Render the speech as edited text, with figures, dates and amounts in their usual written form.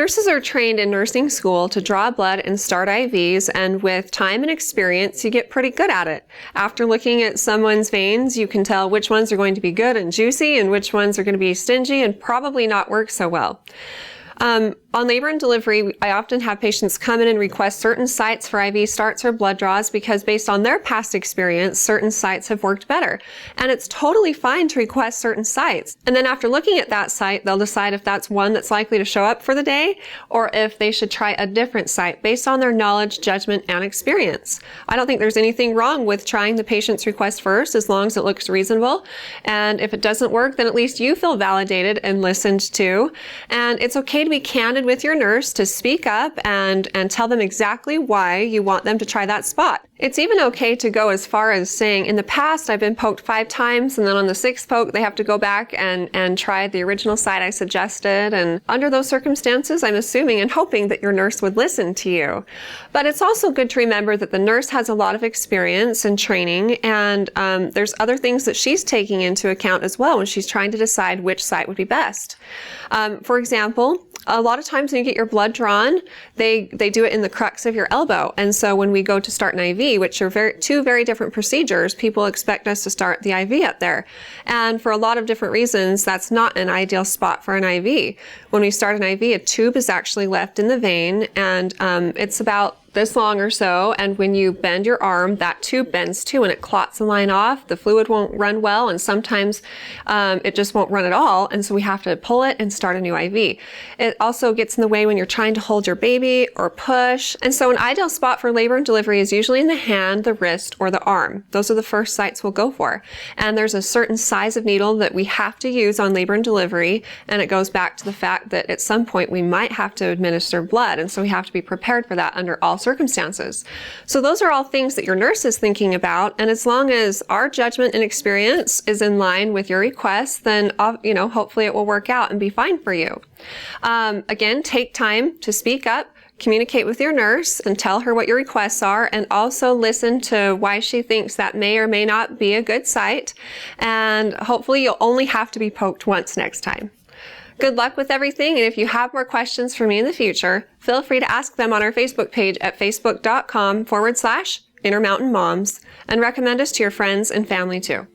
Nurses are trained in nursing school to draw blood and start IVs, and with time and experience, you get pretty good at it. After looking at someone's veins, you can tell which ones are going to be good and juicy and which ones are going to be stingy and probably not work so well. On labor and delivery, I often have patients come in and request certain sites for IV starts or blood draws because based on their past experience, certain sites have worked better. And it's totally fine to request certain sites. And then after looking at that site, they'll decide if that's one that's likely to show up for the day or if they should try a different site based on their knowledge, judgment, and experience. I don't think there's anything wrong with trying the patient's request first as long as it looks reasonable. And if it doesn't work, then at least you feel validated and listened to. And it's okay to be candid with your nurse, to speak up and tell them exactly why you want them to try that spot. It's even okay to go as far as saying, in the past, I've been poked 5 times, and then on the 6th poke, they have to go back and try the original site I suggested. And under those circumstances, I'm assuming and hoping that your nurse would listen to you. But it's also good to remember that the nurse has a lot of experience and training, and there's other things that she's taking into account as well when she's trying to decide which site would be best. For example, a lot of times when you get your blood drawn, they do it in the crux of your elbow. And so when we go to start an IV, which are two very different procedures, people expect us to start the IV up there. And for a lot of different reasons, that's not an ideal spot for an IV. When we start an IV, a tube is actually left in the vein, and it's about this long or so, and when you bend your arm, that tube bends too, and it clots the line off. The fluid won't run well, and sometimes it just won't run at all, and so we have to pull it and start a new IV. It also gets in the way when you're trying to hold your baby or push, and so an ideal spot for labor and delivery is usually in the hand, the wrist, or the arm. Those are the first sites we'll go for, and there's a certain size of needle that we have to use on labor and delivery, and it goes back to the fact that at some point we might have to administer blood, and so we have to be prepared for that under all circumstances. So those are all things that your nurse is thinking about, and as long as our judgment and experience is in line with your request, then hopefully it will work out and be fine for you. Again, take time to speak up, communicate with your nurse and tell her what your requests are, and also listen to why she thinks that may or may not be a good site, and hopefully you'll only have to be poked once next time. Good luck with everything, and if you have more questions for me in the future, feel free to ask them on our Facebook page at facebook.com/Intermountain Moms, and recommend us to your friends and family too.